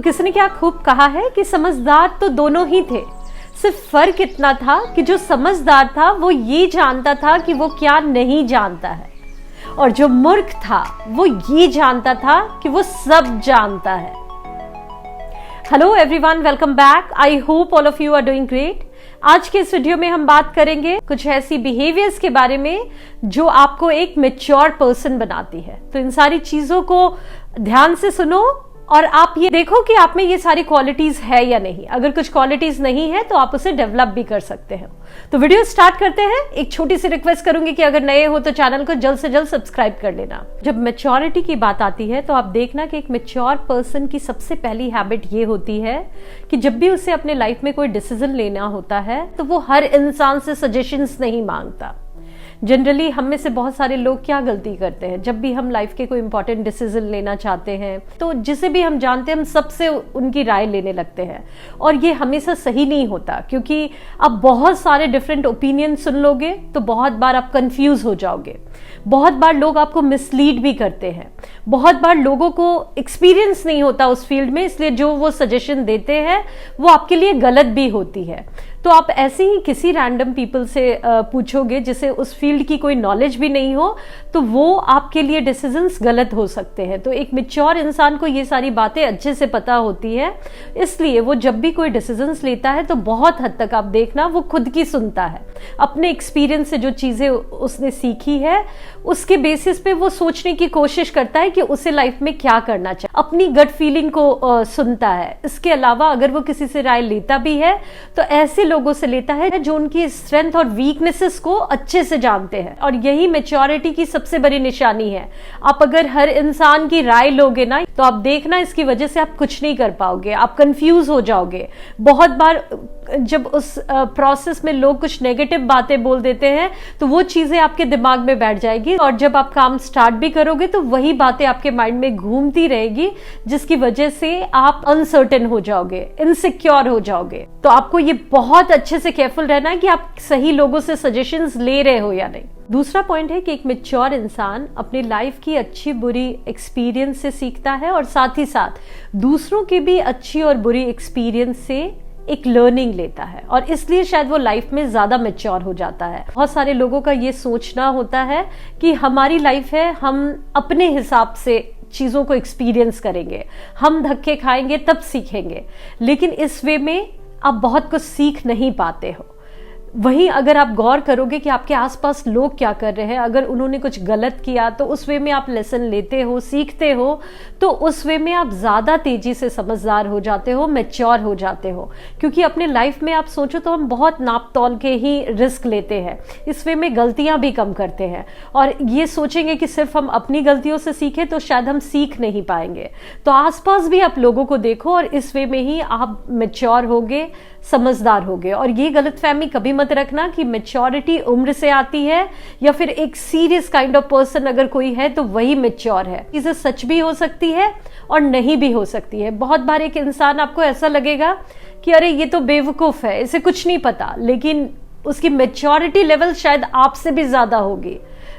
किसी ने क्या खूब कहा है कि समझदार तो दोनों ही थे, सिर्फ फर्क इतना था कि जो समझदार था वो ये जानता था कि वो क्या नहीं जानता है, और जो मूर्ख था वो ये जानता था कि वो सब जानता है। Hello everyone, welcome back. I hope all of you are doing great. आज के इस वीडियो में हम बात करेंगे कुछ ऐसी बिहेवियर्स के बारे में जो आपको एक मैच्योर पर्सन बनाती है। तो इन सारी चीजों को ध्यान से सुनो और आप ये देखो कि आप में ये सारी क्वालिटीज है या नहीं। अगर कुछ क्वालिटीज नहीं है तो आप उसे डेवलप भी कर सकते हैं। तो वीडियो स्टार्ट करते हैं। एक छोटी सी रिक्वेस्ट करूंगी कि अगर नए हो तो चैनल को जल्द से जल्द सब्सक्राइब कर लेना। जब मैच्योरिटी की बात आती है तो आप देखना कि एक मैच्योर पर्सन की सबसे पहली हैबिट ये होती है कि जब भी उसे अपने लाइफ में कोई डिसीजन लेना होता है तो वो हर इंसान से सजेशंस नहीं मांगता। जनरली हम में से बहुत सारे लोग क्या गलती करते हैं, जब भी हम लाइफ के कोई इंपॉर्टेंट डिसीजन लेना चाहते हैं तो जिसे भी हम जानते हैं हम सबसे उनकी राय लेने लगते हैं। और ये हमेशा सही नहीं होता, क्योंकि आप बहुत सारे डिफरेंट ओपिनियन सुन लोगे तो बहुत बार आप कंफ्यूज हो जाओगे। बहुत बार लोग आपको मिसलीड भी करते हैं। बहुत बार लोगों को एक्सपीरियंस नहीं होता उस फील्ड में, इसलिए जो वो सजेशन देते हैं वो आपके लिए गलत भी होती है। तो आप ऐसे ही किसी रैंडम पीपल से पूछोगे जिसे उस फील्ड की कोई नॉलेज भी नहीं हो तो वो आपके लिए डिसीजंस गलत हो सकते हैं। तो एक मैच्योर इंसान को ये सारी बातें अच्छे से पता होती है, इसलिए वो जब भी कोई डिसीजंस लेता है तो बहुत हद तक आप देखना वो खुद की सुनता है। अपने एक्सपीरियंस से जो चीजें उसने सीखी है उसके बेसिस पे वो सोचने की कोशिश करता है कि उसे लाइफ में क्या करना चाहिए। अपनी गट फीलिंग को सुनता है। इसके अलावा अगर वो किसी से राय लेता भी है तो ऐसे लोगों से लेता है जो उनकी स्ट्रेंथ और वीकनेसेस को अच्छे से जानते हैं, और यही मैच्योरिटी की सबसे बड़ी निशानी है। आप अगर हर इंसान की राय लोगे ना तो आप देखना इसकी वजह से आप कुछ नहीं कर पाओगे, आप कंफ्यूज हो जाओगे। बहुत बार जब उस प्रोसेस में लोग कुछ नेगेटिव बातें बोल देते हैं तो वो चीजें आपके दिमाग में बैठ जाएगी, और जब आप काम स्टार्ट भी करोगे तो वही बातें आपके माइंड में घूमती रहेगी, जिसकी वजह से आप अनसर्टेन हो जाओगे, इनसिक्योर हो जाओगे। तो आपको ये बहुत अच्छे से केयरफुल रहना है कि आप सही लोगों से सजेशंस ले रहे हो या नहीं। दूसरा पॉइंट है कि एक मैच्योर इंसान अपनी लाइफ की अच्छी बुरी एक्सपीरियंस से सीखता है, और साथ ही साथ दूसरों की भी अच्छी और बुरी एक्सपीरियंस से एक लर्निंग लेता है, और इसलिए शायद वो लाइफ में ज्यादा मैच्योर हो जाता है। बहुत सारे लोगों का ये सोचना होता है कि हमारी लाइफ है, हम अपने हिसाब से चीजों को एक्सपीरियंस करेंगे, हम धक्के खाएंगे तब सीखेंगे, लेकिन इस वे में आप बहुत कुछ सीख नहीं पाते हो। वहीं अगर आप गौर करोगे कि आपके आसपास लोग क्या कर रहे हैं, अगर उन्होंने कुछ गलत किया तो उस वे में आप लेसन लेते हो, सीखते हो, तो उस वे में आप ज्यादा तेजी से समझदार हो जाते हो, मैच्योर हो जाते हो। क्योंकि अपने लाइफ में आप सोचो तो हम बहुत नाप तौल के ही रिस्क लेते हैं, इस वे में गलतियां भी कम करते हैं, और ये सोचेंगे कि सिर्फ हम अपनी गलतियों से सीखें तो शायद हम सीख नहीं पाएंगे। तो आसपास भी आप लोगों को देखो और इस वे में ही आप मैच्योर होगे, समझदार होगे। और ये गलतफहमी कभी मत रखना कि मैच्योरिटी उम्र से आती है या फिर एक सीरियस काइंड ऑफ पर्सन अगर कोई है तो वही मैच्योर है। चीजें सच भी हो सकती है और नहीं भी हो सकती है। बहुत बार एक इंसान आपको ऐसा लगेगा कि अरे ये तो बेवकूफ है, इसे कुछ नहीं पता, लेकिन उसकी मैच्योरिटी लेवल शायद आपसे भी ज्यादा होगी।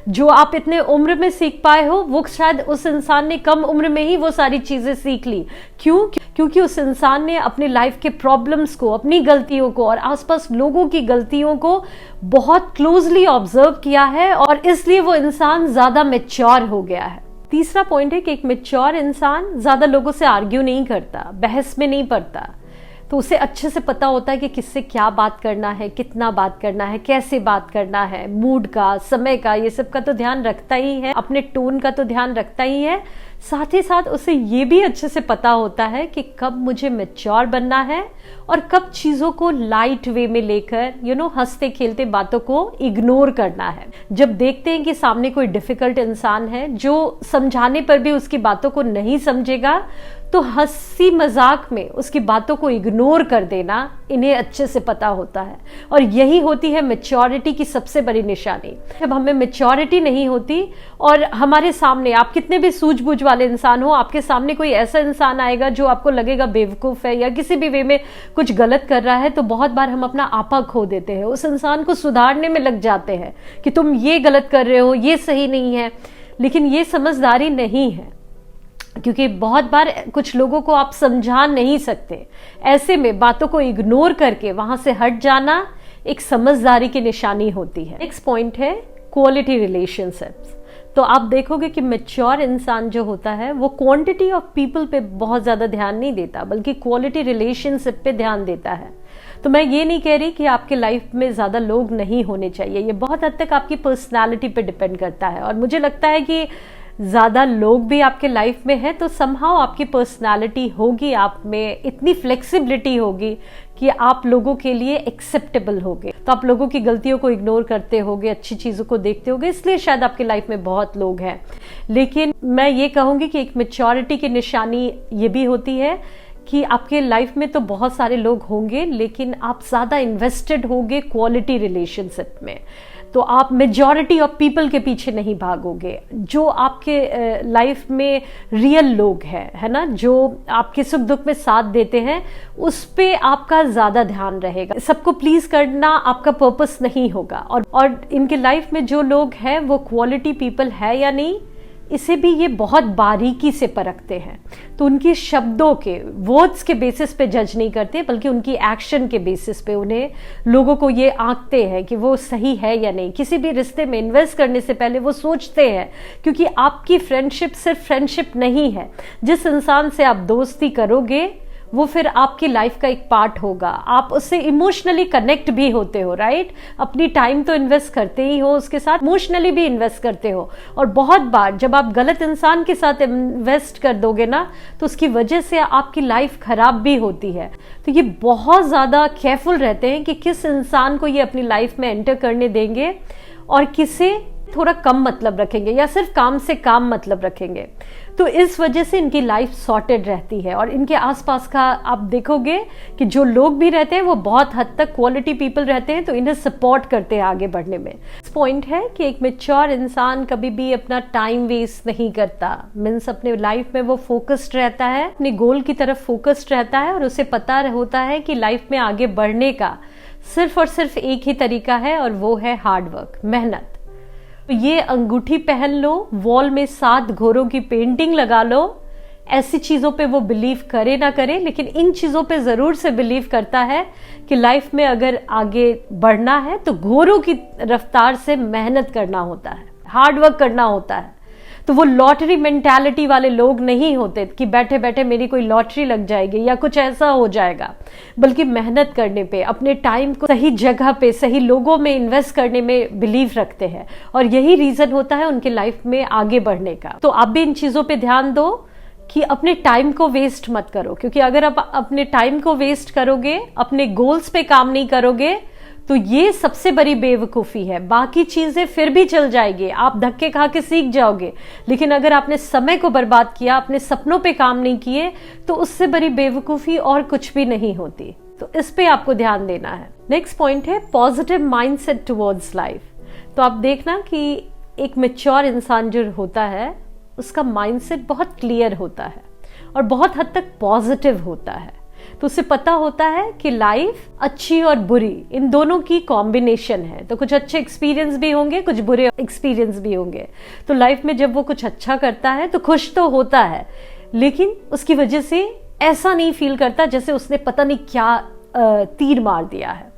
जो आप इतने उम्र में सीख पाए हो वो शायद उस इंसान ने कम उम्र में ही वो सारी चीजें सीख ली। क्यों? क्योंकि उस इंसान ने अपनी लाइफ के प्रॉब्लम्स को, अपनी गलतियों को और आसपास लोगों की गलतियों को बहुत क्लोजली ऑब्जर्व किया है, और इसलिए वो इंसान ज्यादा मैच्योर हो गया है। तीसरा पॉइंट है कि एक मैच्योर इंसान ज्यादा लोगों से आर्ग्यू नहीं करता, बहस में नहीं पड़ता। तो उसे अच्छे से पता होता है कि किससे क्या बात करना है, कितना बात करना है, कैसे बात करना है, मूड का, समय का, ये सब का तो ध्यान रखता ही है, अपने टोन का तो ध्यान रखता ही है। साथ ही साथ उसे ये भी अच्छे से पता होता है कि कब मुझे मैच्योर बनना है और कब चीजों को लाइट वे में लेकर हंसते खेलते बातों को इग्नोर करना है। जब देखते हैं कि सामने कोई डिफिकल्ट इंसान है जो समझाने पर भी उसकी बातों को नहीं समझेगा, तो हंसी मजाक में उसकी बातों को इग्नोर कर देना इन्हें अच्छे से पता होता है। और यही होती है मैच्योरिटी की सबसे बड़ी निशानी। जब हमें मैच्योरिटी नहीं होती और हमारे सामने आप कितने भी सूझबूझ वाले इंसान हो, आपके सामने कोई ऐसा इंसान आएगा जो आपको लगेगा बेवकूफ है या किसी भी वे में कुछ गलत कर रहा है, तो बहुत बार हम अपना आपा खो देते हैं, उस इंसान को सुधारने में लग जाते हैं कि तुम ये गलत कर रहे हो, ये सही नहीं है। लेकिन ये समझदारी नहीं है। क्योंकि बहुत बार कुछ लोगों को आप समझा नहीं सकते, ऐसे में बातों को इग्नोर करके वहां से हट जाना एक समझदारी की निशानी होती है। नेक्स्ट पॉइंट है क्वालिटी रिलेशनशिप्स। तो आप देखोगे कि मैच्योर इंसान जो होता है वो क्वांटिटी ऑफ पीपल पे बहुत ज्यादा ध्यान नहीं देता, बल्कि क्वालिटी रिलेशनशिप पे ध्यान देता है। तो मैं ये नहीं कह रही कि आपके लाइफ में ज्यादा लोग नहीं होने चाहिए, ये बहुत हद तक आपकी पर्सनालिटी पे डिपेंड करता है। और मुझे लगता है कि ज्यादा लोग भी आपके लाइफ में है तो समहाउ आपकी पर्सनालिटी होगी, आप में इतनी फ्लेक्सिबिलिटी होगी कि आप लोगों के लिए एक्सेप्टेबल होगे। तो आप लोगों की गलतियों को इग्नोर करते होगे, अच्छी चीजों को देखते होगे, इसलिए शायद आपकी लाइफ में बहुत लोग हैं। लेकिन मैं ये कहूंगी कि एक मैच्योरिटी की निशानी ये भी होती है कि आपके लाइफ में तो बहुत सारे लोग होंगे, लेकिन आप ज्यादा इन्वेस्टेड होगे क्वालिटी रिलेशनशिप में। तो आप मेजॉरिटी ऑफ पीपल के पीछे नहीं भागोगे, जो आपके लाइफ में रियल लोग हैं, है ना, जो आपके सुख दुख में साथ देते हैं, उस पे आपका ज्यादा ध्यान रहेगा। सबको प्लीज करना आपका पर्पस नहीं होगा। और इनके लाइफ में जो लोग हैं वो क्वालिटी पीपल है या नहीं, इसे भी ये बहुत बारीकी से परखते हैं। तो उनकी शब्दों के, वर्ड्स के बेसिस पे जज नहीं करते, बल्कि उनकी एक्शन के बेसिस पे उन्हें लोगों को ये आंकते हैं कि वो सही है या नहीं। किसी भी रिश्ते में इन्वेस्ट करने से पहले वो सोचते हैं, क्योंकि आपकी फ्रेंडशिप सिर्फ फ्रेंडशिप नहीं है। जिस इंसान से आप दोस्ती करोगे वो फिर आपकी लाइफ का एक पार्ट होगा, आप उससे इमोशनली कनेक्ट भी होते हो, राइट। अपनी टाइम तो इन्वेस्ट करते ही हो, उसके साथ इमोशनली भी इन्वेस्ट करते हो। और बहुत बार जब आप गलत इंसान के साथ इन्वेस्ट कर दोगे ना, तो उसकी वजह से आपकी लाइफ खराब भी होती है। तो ये बहुत ज्यादा केयरफुल रहते हैं कि किस इंसान को ये अपनी लाइफ में एंटर करने देंगे और किसे थोड़ा कम मतलब रखेंगे या सिर्फ काम से काम मतलब रखेंगे। तो इस वजह से इनकी लाइफ सॉर्टेड रहती है। और इनके आसपास का आप देखोगे कि जो लोग भी रहते हैं वो बहुत हद तक क्वालिटी पीपल रहते हैं, तो इन्हें सपोर्ट करते हैं आगे बढ़ने में। पॉइंट है कि एक मैच्योर इंसान कभी भी अपना टाइम वेस्ट नहीं करता, मीन्स अपने लाइफ में वो फोकस्ड रहता है, अपने गोल की तरफ फोकस्ड रहता है, और उसे पता होता है कि लाइफ में आगे बढ़ने का सिर्फ और सिर्फ एक ही तरीका है, और वो है हार्ड वर्क, मेहनत। ये अंगूठी पहन लो, वॉल में 7 घोड़ों की पेंटिंग लगा लो, ऐसी चीजों पे वो बिलीव करे ना करे, लेकिन इन चीजों पे जरूर से बिलीव करता है कि लाइफ में अगर आगे बढ़ना है तो घोड़ों की रफ्तार से मेहनत करना होता है, हार्ड वर्क करना होता है। तो वो लॉटरी मेंटालिटी वाले लोग नहीं होते कि बैठे बैठे मेरी कोई लॉटरी लग जाएगी या कुछ ऐसा हो जाएगा, बल्कि मेहनत करने पे, अपने टाइम को सही जगह पे, सही लोगों में इन्वेस्ट करने में बिलीव रखते हैं। और यही रीजन होता है उनके लाइफ में आगे बढ़ने का। तो आप भी इन चीजों पे ध्यान दो कि अपने टाइम को वेस्ट मत करो, क्योंकि अगर आप अपने टाइम को वेस्ट करोगे, अपने गोल्स पे काम नहीं करोगे, तो ये सबसे बड़ी बेवकूफी है। बाकी चीजें फिर भी चल जाएगी, आप धक्के खा के सीख जाओगे, लेकिन अगर आपने समय को बर्बाद किया, अपने सपनों पे काम नहीं किए, तो उससे बड़ी बेवकूफी और कुछ भी नहीं होती। तो इस पे आपको ध्यान देना है। नेक्स्ट पॉइंट है पॉजिटिव माइंडसेट टुवर्ड्स लाइफ। तो आप देखना कि एक मैच्योर इंसान जो होता है उसका माइंडसेट बहुत क्लियर होता है और बहुत हद तक पॉजिटिव होता है। तो उसे पता होता है कि लाइफ अच्छी और बुरी इन दोनों की कॉम्बिनेशन है। तो कुछ अच्छे एक्सपीरियंस भी होंगे, कुछ बुरे एक्सपीरियंस भी होंगे। तो लाइफ में जब वो कुछ अच्छा करता है तो खुश तो होता है, लेकिन उसकी वजह से ऐसा नहीं फील करता जैसे उसने पता नहीं क्या तीर मार दिया है,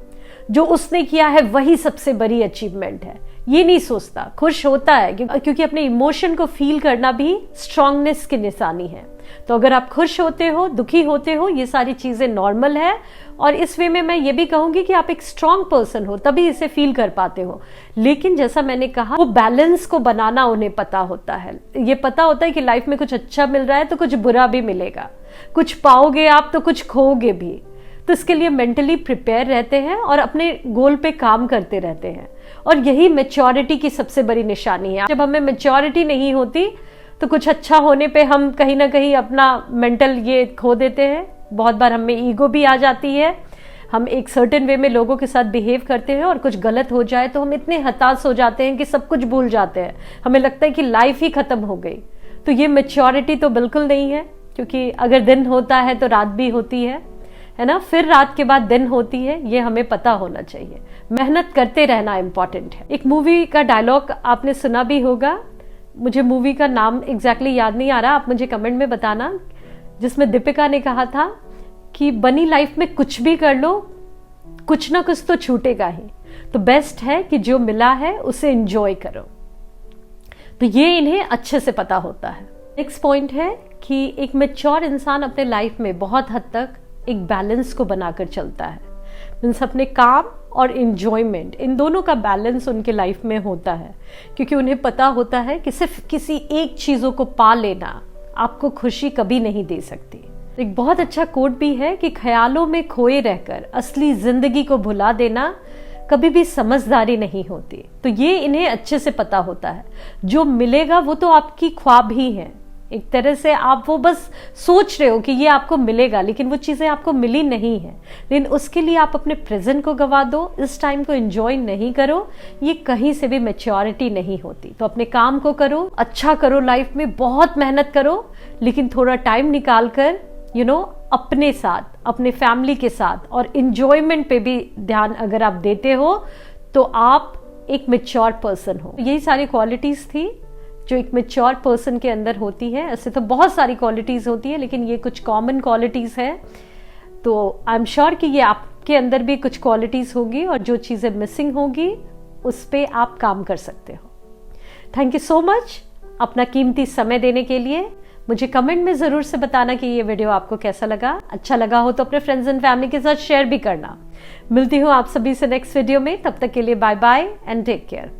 जो उसने किया है वही सबसे बड़ी अचीवमेंट है, ये नहीं सोचता। खुश होता है क्योंकि अपने इमोशन को फील करना भी स्ट्रांगनेस की निशानी है। तो अगर आप खुश होते हो, दुखी होते हो, ये सारी चीजें नॉर्मल है। और इस वे में मैं ये भी कहूंगी कि आप एक स्ट्रांग पर्सन हो तभी इसे फील कर पाते हो। लेकिन जैसा मैंने कहा, वो बैलेंस को बनाना उन्हें पता होता है। ये पता होता है कि लाइफ में कुछ अच्छा मिल रहा है तो कुछ बुरा भी मिलेगा, कुछ पाओगे आप तो कुछ खोओगे भी। तो इसके लिए मेंटली प्रिपेयर रहते हैं और अपने गोल पे काम करते रहते हैं। और यही मैच्योरिटी की सबसे बड़ी निशानी है। जब हमें मैच्योरिटी नहीं होती तो कुछ अच्छा होने पे हम कहीं ना कहीं अपना मेंटल ये खो देते हैं। बहुत बार हमें ईगो भी आ जाती है, हम एक सर्टेन वे में लोगों के साथ बिहेव करते हैं और कुछ गलत हो जाए तो हम इतने हताश हो जाते हैं कि सब कुछ भूल जाते हैं, हमें लगता है कि लाइफ ही खत्म हो गई। तो ये मैच्योरिटी तो बिल्कुल नहीं है, क्योंकि अगर दिन होता है तो रात भी होती है ना, फिर रात के बाद दिन होती है, ये हमें पता होना चाहिए। मेहनत करते रहना इंपॉर्टेंट है। एक मूवी का डायलॉग आपने सुना भी होगा मुझे मूवी का नाम एग्जैक्टली याद नहीं आ रहा, आप मुझे कमेंट में बताना, जिसमें दीपिका ने कहा था कि बनी लाइफ में कुछ भी कर लो, कुछ ना कुछ तो छूटेगा ही, तो बेस्ट है कि जो मिला है उसे एंजॉय करो। तो ये इन्हें अच्छे से पता होता है। नेक्स्ट पॉइंट है कि एक मैच्योर इंसान अपने लाइफ में बहुत हद तक एक बैलेंस को बनाकर चलता है। मीन्स अपने काम और एंजॉयमेंट, इन दोनों का बैलेंस उनके लाइफ में होता है, क्योंकि उन्हें पता होता है कि सिर्फ किसी एक चीज़ों को पा लेना आपको खुशी कभी नहीं दे सकती। एक बहुत अच्छा कोट भी है कि ख्यालों में खोए रहकर असली जिंदगी को भुला देना कभी भी समझदारी नहीं होती। तो ये इन्हें अच्छे से पता होता है, जो मिलेगा वो तो आपकी ख्वाब ही है। एक तरह से आप वो बस सोच रहे हो कि ये आपको मिलेगा, लेकिन वो चीज़ें आपको मिली नहीं है। लेकिन उसके लिए आप अपने प्रेजेंट को गवा दो, इस टाइम को एंजॉय नहीं करो, ये कहीं से भी मैच्योरिटी नहीं होती। तो अपने काम को करो, अच्छा करो, लाइफ में बहुत मेहनत करो, लेकिन थोड़ा टाइम निकाल कर अपने साथ, अपने फैमिली के साथ और इंजॉयमेंट पे भी ध्यान अगर आप देते हो तो आप एक मैच्योर पर्सन हो। यही सारी क्वालिटीज थी जो एक मैच्योर पर्सन के अंदर होती है। ऐसे तो बहुत सारी क्वालिटीज होती है, लेकिन ये कुछ कॉमन क्वालिटीज है। तो आई एम श्योर कि ये आपके अंदर भी कुछ क्वालिटीज होगी, और जो चीज़ें मिसिंग होगी उस पर आप काम कर सकते हो। थैंक यू सो मच अपना कीमती समय देने के लिए। मुझे कमेंट में ज़रूर से बताना कि ये वीडियो आपको कैसा लगा। अच्छा लगा हो तो अपने फ्रेंड्स एंड फैमिली के साथ शेयर भी करना। मिलती हूँ आप सभी से नेक्स्ट वीडियो में, तब तक के लिए bye bye and take care.